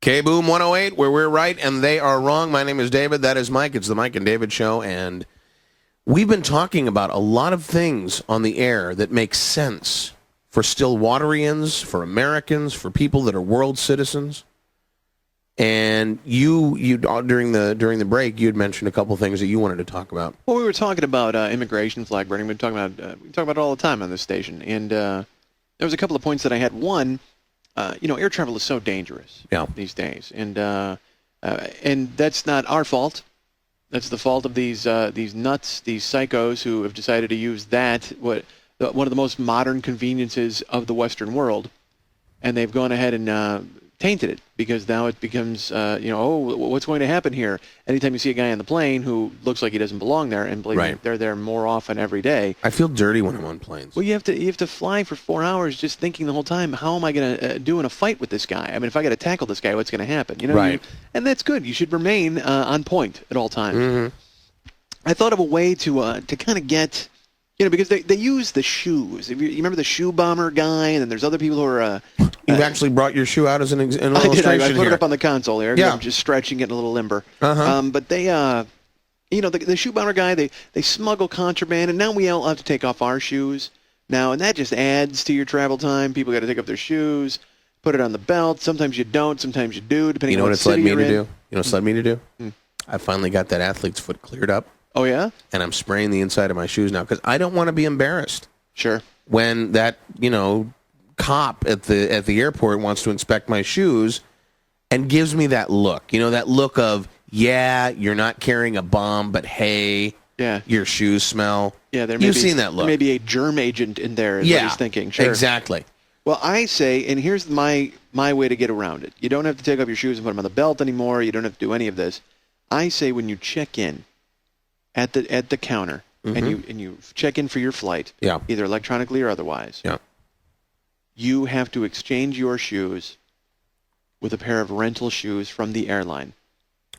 KBoom 108, where we're right and they are wrong. My name is David. That is Mike. It's the Mike and David Show. And we've been talking about a lot of things on the air that make sense for Stillwaterians, for Americans, for people that are world citizens. And you during the break, you had mentioned a couple things that you wanted to talk about. Well, we were talking about immigration flag burning. We talk about it all the time on this station. And there was a couple of points that I had. One, air travel is so dangerous these days, and that's not our fault. That's the fault of these nuts, these psychos who have decided to use one of the most modern conveniences of the Western world, and they've gone ahead and tainted it, because now it becomes, what's going to happen here? Anytime you see a guy on the plane who looks like he doesn't belong there, and believe me, they're there more often every day. I feel dirty when I'm on planes. Well, you have to fly for 4 hours just thinking the whole time, how am I going to do in a fight with this guy? I mean, if I got to tackle this guy, what's going to happen? And that's good. You should remain on point at all times. Mm-hmm. I thought of a way to kind of get, because they use the shoes. You remember the shoe bomber guy, and then there's other people who are... You've actually brought your shoe out as an illustration. I put here. it up on the console here. Yeah. I'm just stretching, getting a little limber. Uh-huh. But they, the shoe bomber guy, they smuggle contraband, and now we all have to take off our shoes now, and that just adds to your travel time. People got to take off their shoes, put it on the belt. Sometimes you don't, sometimes you do, depending on what it's led city me you're to in. do? You know what it's led me to do? I finally got that athlete's foot cleared up. Oh, yeah? And I'm spraying the inside of my shoes now because I don't want to be embarrassed. Sure. When that, cop at the airport wants to inspect my shoes and gives me that look. That look of, you're not carrying a bomb, but hey, your shoes smell. Yeah, You've seen that look. There may be a germ agent in there is what he's thinking. Sure. Exactly. Well, I say, and here's my way to get around it. You don't have to take off your shoes and put them on the belt anymore. You don't have to do any of this. I say when you check in at the counter, Mm-hmm. and you check in for your flight, Yeah. either electronically or otherwise, Yeah. you have to exchange your shoes with a pair of rental shoes from the airline,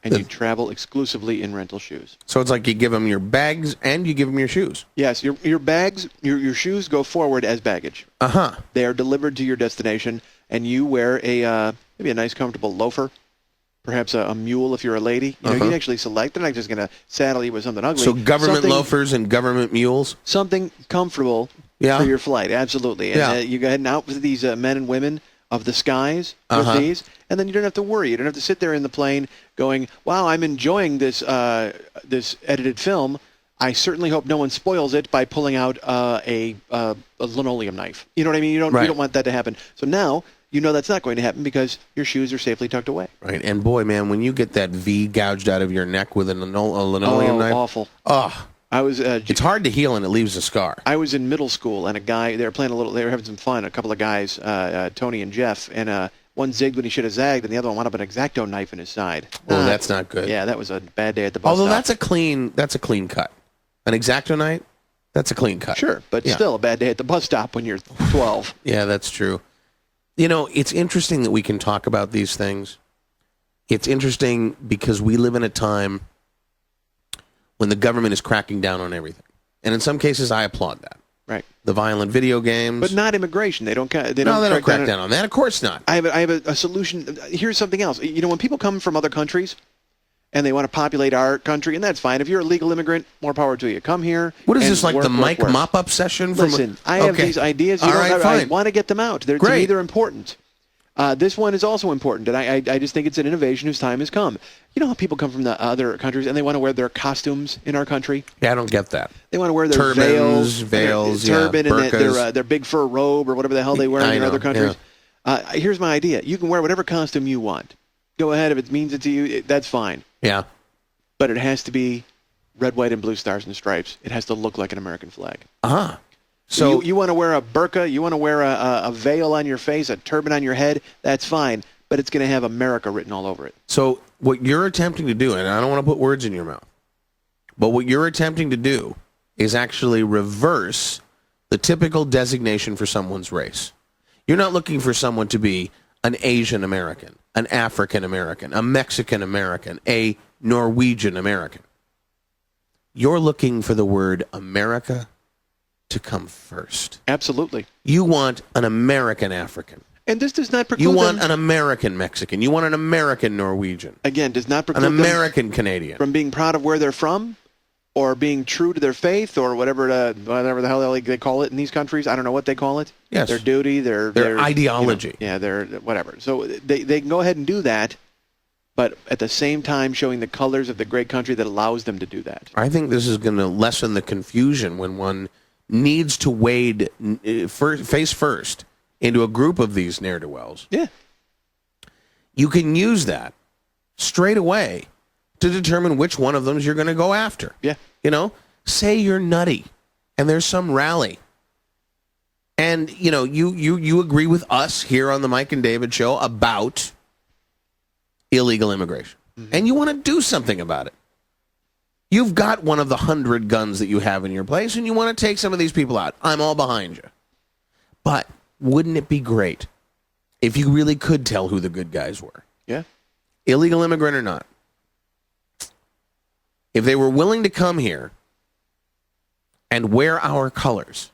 and you travel exclusively in rental shoes. So it's like you give them your bags and you give them your shoes. Yes, your bags, your shoes go forward as baggage. Uh-huh. They are delivered to your destination, and you wear maybe a nice, comfortable loafer, perhaps a mule if you're a lady. You can actually select. They're not just going to saddle you with something ugly. So government loafers and government mules? Something comfortable for your flight, absolutely. And you go ahead and out with these men and women of the skies with these, and then you don't have to worry. You don't have to sit there in the plane going, wow, I'm enjoying this edited film. I certainly hope no one spoils it by pulling out a linoleum knife. You know what I mean? You don't want that to happen. So now that's not going to happen because your shoes are safely tucked away. Right. And boy, man, when you get that V gouged out of your neck with a linoleum knife. Awful. Oh. It's hard to heal and it leaves a scar. I was in middle school and they were having some fun, a couple of guys, Tony and Jeff, and one zigged when he should have zagged, and the other one wound up an X-Acto knife in his side. Oh, that's not good. Yeah, that was a bad day at the bus stop. Although that's a clean cut. An X-Acto knife, that's a clean cut. Sure, but still a bad day at the bus stop when you're 12. Yeah, that's true. It's interesting that we can talk about these things. It's interesting because we live in a time when the government is cracking down on everything. And in some cases, I applaud that. Right. The violent video games. But not immigration. They don't crack down on that. Of course not. I have a solution. Here's something else. When people come from other countries and they want to populate our country, and that's fine. If you're a legal immigrant, more power to you. Come here. What is this, like the Mike mop-up session? Listen, I have these ideas. I want to get them out. To me, they're important. This one is also important, and I just think it's an innovation whose time has come. You know how people come from the other countries and they want to wear their costumes in our country? Yeah, I don't get that. They want to wear their turbans, veils, turban, and their big fur robe or whatever the hell they wear in other countries. Yeah. Here's my idea. You can wear whatever costume you want. Go ahead. If it means it to you, that's fine. Yeah. But it has to be red, white, and blue stars and stripes. It has to look like an American flag. Uh-huh. So you want to wear a burqa, you want to wear a veil on your face, a turban on your head, that's fine. But it's going to have America written all over it. So what you're attempting to do, and I don't want to put words in your mouth, but what you're attempting to do is actually reverse the typical designation for someone's race. You're not looking for someone to be an Asian American, an African American, a Mexican American, a Norwegian American. You're looking for the word America to come first. Absolutely. You want an American African. And this does not preclude You want an American Mexican. You want an American Norwegian. Again, does not preclude an American Canadian from being proud of where they're from, or being true to their faith, or whatever the hell they call it in these countries. I don't know what they call it. Yes. Their duty, their ideology. Their whatever. So they can go ahead and do that, but at the same time showing the colors of the great country that allows them to do that. I think this is going to lessen the confusion when one needs to wade face first into a group of these ne'er-do-wells. Yeah. You can use that straight away to determine which one of them you're going to go after. Yeah. Say you're nutty and there's some rally. And, you agree with us here on the Mike and David show about illegal immigration. Mm-hmm. And you want to do something about it. You've got one of the 100 guns that you have in your place and you want to take some of these people out. I'm all behind you. But wouldn't it be great if you really could tell who the good guys were? Yeah. Illegal immigrant or not. If they were willing to come here and wear our colors.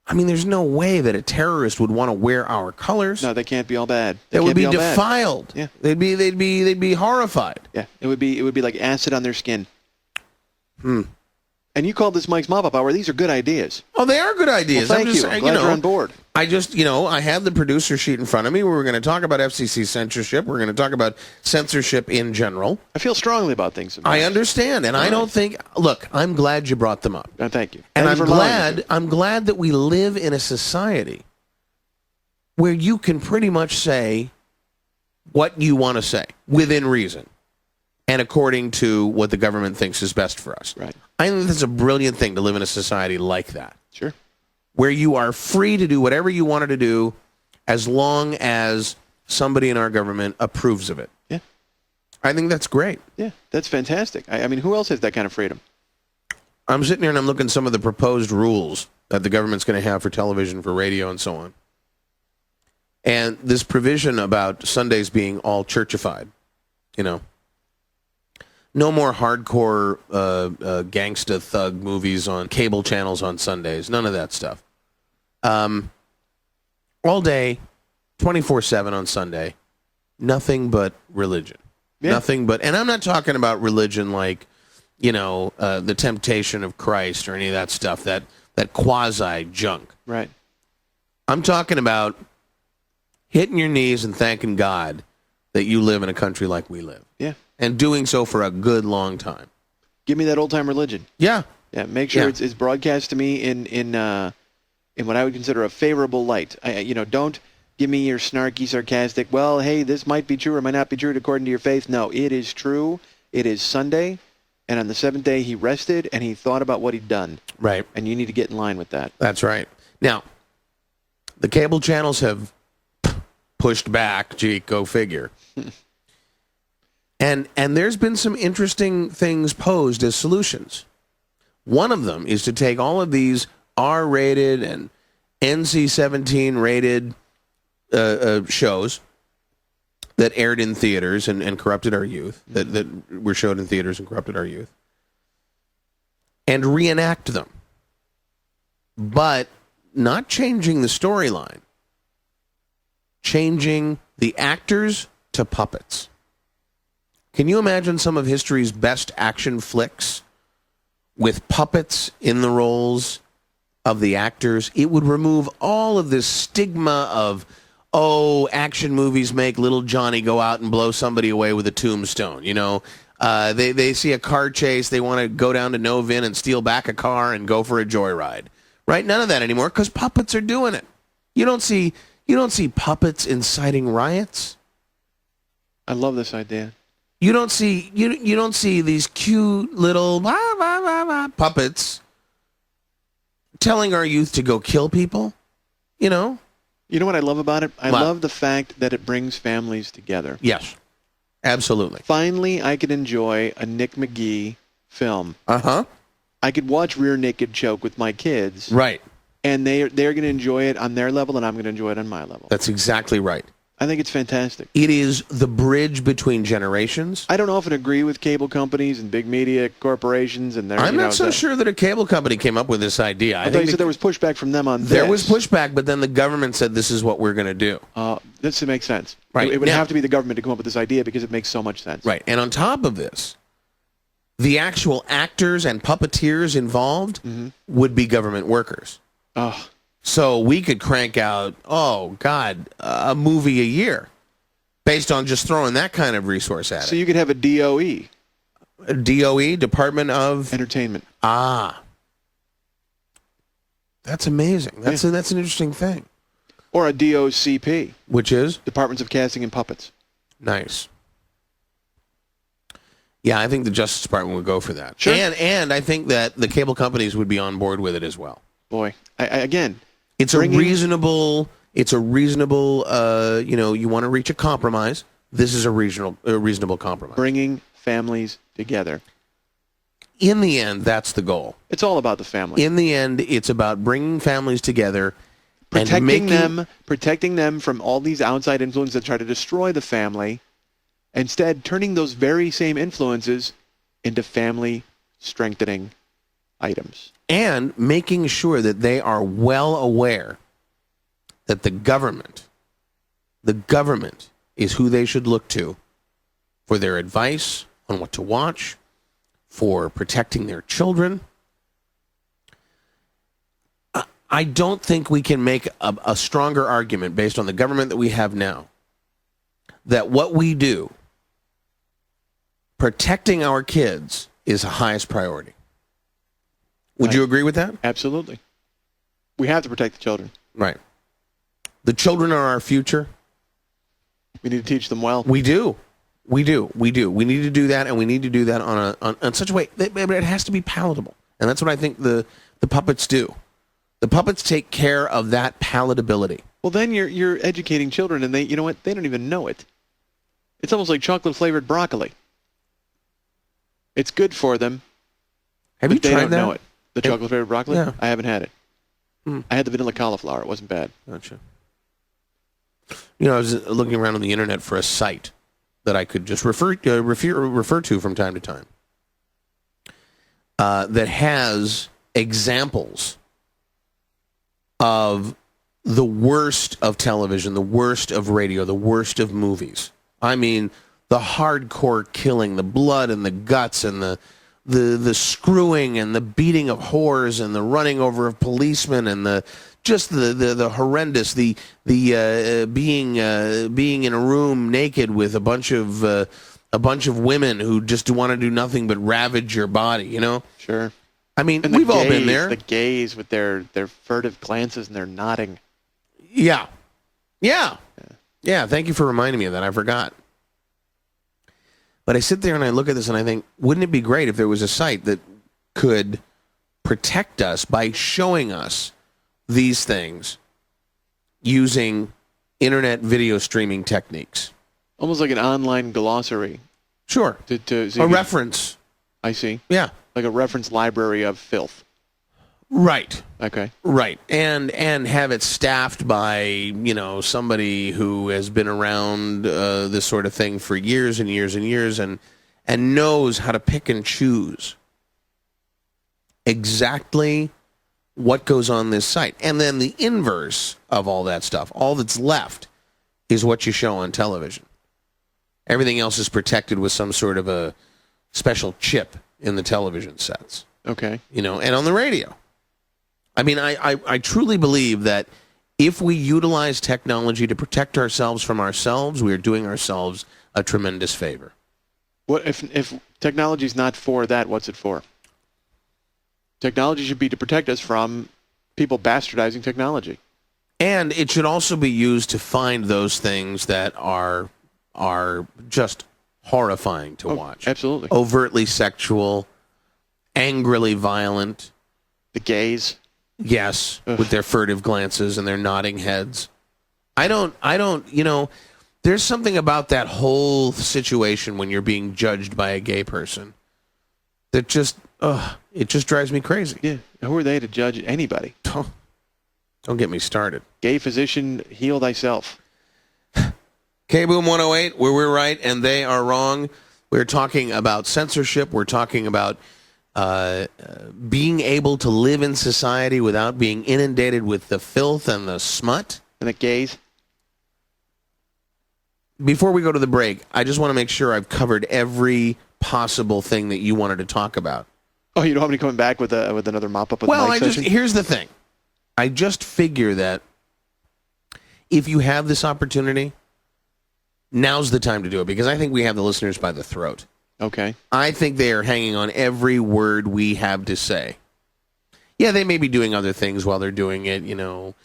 I mean, there's no way that a terrorist would want to wear our colors. No, they can't be all bad. They would be defiled. Yeah. They'd be horrified. Yeah. It would be like acid on their skin. And you called this Mike's Mop-Up Hour. These are good ideas. Oh, they are good ideas. Well, thank you. I'm glad you're on board. I just, I have the producer sheet in front of me. We're going to talk about FCC censorship. We're going to talk about censorship in general. I feel strongly about things sometimes. I understand, and I don't think. Look, I'm glad you brought them up. Thank you. And I'm glad that we live in a society where you can pretty much say what you want to say within reason and according to what the government thinks is best for us. Right. I think that's a brilliant thing to live in a society like that. Sure. Where you are free to do whatever you wanted to do as long as somebody in our government approves of it. Yeah. I think that's great. Yeah, that's fantastic. I mean, who else has that kind of freedom? I'm sitting here and I'm looking at some of the proposed rules that the government's going to have for television, for radio, and so on. And this provision about Sundays being all churchified, no more hardcore gangsta thug movies on cable channels on Sundays. None of that stuff. All day, 24/7 on Sunday, nothing but religion. Yeah. Nothing but, and I'm not talking about religion like, the temptation of Christ or any of that stuff, that quasi junk. Right. I'm talking about hitting your knees and thanking God that you live in a country like we live. Yeah. And doing so for a good long time. Give me that old-time religion. Yeah. Yeah, make sure it's broadcast to me in what I would consider a favorable light. Don't give me your snarky, sarcastic, well, hey, this might be true or might not be true according to your faith. No, it is true. It is Sunday, and on the seventh day he rested, and he thought about what he'd done. Right. And you need to get in line with that. That's right. Now, the cable channels have pushed back. Gee, go figure. And there's been some interesting things posed as solutions. One of them is to take all of these R-rated and NC-17 rated shows that aired in theaters and corrupted our youth, that were showed in theaters and corrupted our youth, and reenact them. But not changing the storyline. Changing the actors to puppets. Can you imagine some of history's best action flicks with puppets in the roles of the actors? It would remove all of this stigma of, action movies make little Johnny go out and blow somebody away with a tombstone. They see a car chase, they want to go down to Novin and steal back a car and go for a joyride. Right? None of that anymore because puppets are doing it. You don't see puppets inciting riots. I love this idea. You don't see these cute little puppets telling our youth to go kill people. You know what I love about it? I love the fact that it brings families together. Yes, absolutely. Finally, I could enjoy a Nick McGee film. Uh-huh. I could watch Rear Naked Choke with my kids. Right. And they're going to enjoy it on their level, and I'm going to enjoy it on my level. That's exactly right. I think it's fantastic. It is the bridge between generations. I don't often agree with cable companies and big media corporations and their. I'm not so sure that a cable company came up with this idea. I think you said there was pushback from them on this. There was pushback, but then the government said this is what we're going to do. This makes sense. Right. It would have to be the government to come up with this idea because it makes so much sense. Right. And on top of this, the actual actors and puppeteers involved would be government workers. Oh. So we could crank out, a movie a year based on just throwing that kind of resource at it. So you could have a DOE. A DOE, Department of Entertainment. That's amazing. That's an interesting thing. Or a DOCP. Which is? Departments of Casting and Puppets. Nice. Yeah, I think the Justice Department would go for that. Sure. And I think that the cable companies would be on board with it as well. Boy, again, it's a reasonable. You want to reach a compromise. This is a reasonable compromise. Bringing families together. In the end, that's the goal. It's all about the family. In the end, it's about bringing families together, protecting them from all these outside influences that try to destroy the family. Instead, turning those very same influences into family strengthening items. And making sure that they are well aware that the government is who they should look to for their advice on what to watch, for protecting their children. I don't think we can make a stronger argument based on the government that we have now that what we do, protecting our kids, is the highest priority. Would you agree with that? Absolutely. We have to protect the children. Right. The children are our future. We need to teach them well. We do. We need to do that, and we need to do that on such a way that it has to be palatable. And that's what I think the puppets do. The puppets take care of that palatability. Well, then you're educating children, and they don't even know it. It's almost like chocolate-flavored broccoli. It's good for them. Have you tried that? They don't know it. The chocolate-flavored broccoli? Yeah. I haven't had it. I had the vanilla cauliflower. It wasn't bad. Gotcha. I was looking around on the internet for a site that I could just refer to from time to time that has examples of the worst of television, the worst of radio, the worst of movies. I mean, the hardcore killing, the blood and the guts and the screwing and the beating of whores and the running over of policemen and the horrendous, the being in a room naked with a bunch of women who just want to do nothing but ravage your body, Sure. I mean, we've all been there. The gays with their furtive glances and their nodding. Yeah. Thank you for reminding me of that. I forgot. But I sit there and I look at this and I think, wouldn't it be great if there was a site that could protect us by showing us these things using internet video streaming techniques? Almost like an online glossary. Sure. A reference. I see. Yeah. Like a reference library of filth. Right. Okay. Right. And have it staffed by, somebody who has been around this sort of thing for years and years and years and knows how to pick and choose exactly what goes on this site. And then the inverse of all that stuff, all that's left, is what you show on television. Everything else is protected with some sort of a special chip in the television sets. Okay. And on the radio. I mean, I truly believe that if we utilize technology to protect ourselves from ourselves, we are doing ourselves a tremendous favor. What if technology is not for that? What's it for? Technology should be to protect us from people bastardizing technology. And it should also be used to find those things that are just horrifying to watch. Absolutely. Overtly sexual, angrily violent. The gays. Yes, with their furtive glances and their nodding heads. I don't, there's something about that whole situation when you're being judged by a gay person that just, it just drives me crazy. Yeah, who are they to judge anybody? Don't get me started. Gay physician, heal thyself. KBoom 108, where we're right and they are wrong. We're talking about censorship. We're talking about being able to live in society without being inundated with the filth and the smut. And the gays. Before we go to the break, I just want to make sure I've covered every possible thing that you wanted to talk about. Oh, you don't want me coming back with another mop-up? Well, here's the thing. I just figure that if you have this opportunity, now's the time to do it, because I think we have the listeners by the throat. Okay. I think they are hanging on every word we have to say. Yeah, they may be doing other things while they're doing it,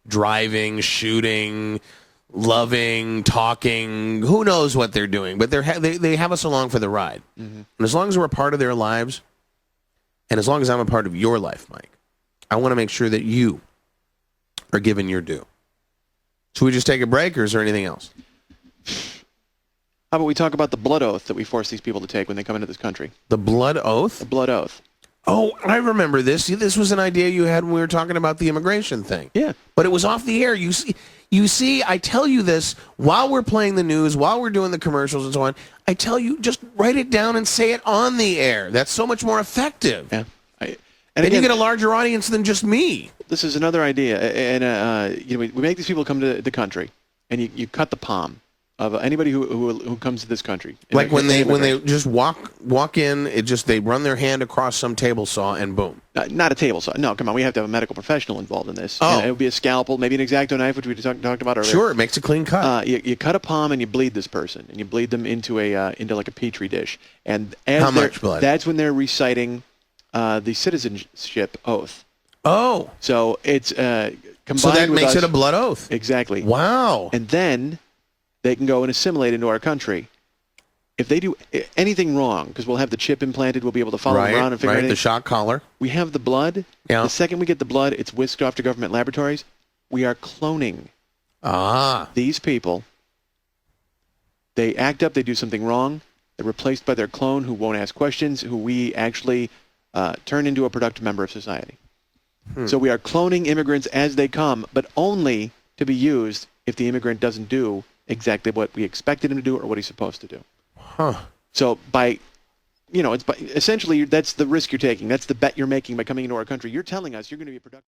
driving, shooting, loving, talking, who knows what they're doing, but they have us along for the ride. Mm-hmm. And as long as we're a part of their lives, and as long as I'm a part of your life, Mike, I want to make sure that you are given your due. Should we just take a break, or is there anything else? How about we talk about the blood oath that we force these people to take when they come into this country? The blood oath? The blood oath. Oh, I remember this. This was an idea you had when we were talking about the immigration thing. Yeah. But it was off the air. You see, I tell you this while we're playing the news, while we're doing the commercials and so on. I tell you, just write it down and say it on the air. That's so much more effective. Yeah. And again, you get a larger audience than just me. This is another idea. And we make these people come to the country, and you cut the palm of anybody who comes to this country. Like when they just walk in, they run their hand across some table saw and boom. Not a table saw. No, come on. We have to have a medical professional involved in this. Oh. And it would be a scalpel, maybe an X-Acto knife, which we talked about earlier. Sure, it makes a clean cut. You cut a palm and you bleed this person, and you bleed them into like a petri dish. And how much blood? That's when they're reciting the citizenship oath. Oh, so it's combined. So that makes it a blood oath. Exactly. Wow. And then they can go and assimilate into our country. If they do anything wrong, because we'll have the chip implanted, we'll be able to follow them around and figure out the shock collar. We have the blood. Yeah. The second we get the blood, it's whisked off to government laboratories. We are cloning these people. They act up. They do something wrong. They're replaced by their clone who won't ask questions, who we actually turn into a productive member of society. So we are cloning immigrants as they come, but only to be used if the immigrant doesn't do exactly what we expected him to do or what he's supposed to do. Huh. So essentially that's the risk you're taking. That's the bet you're making by coming into our country. You're telling us you're going to be productive.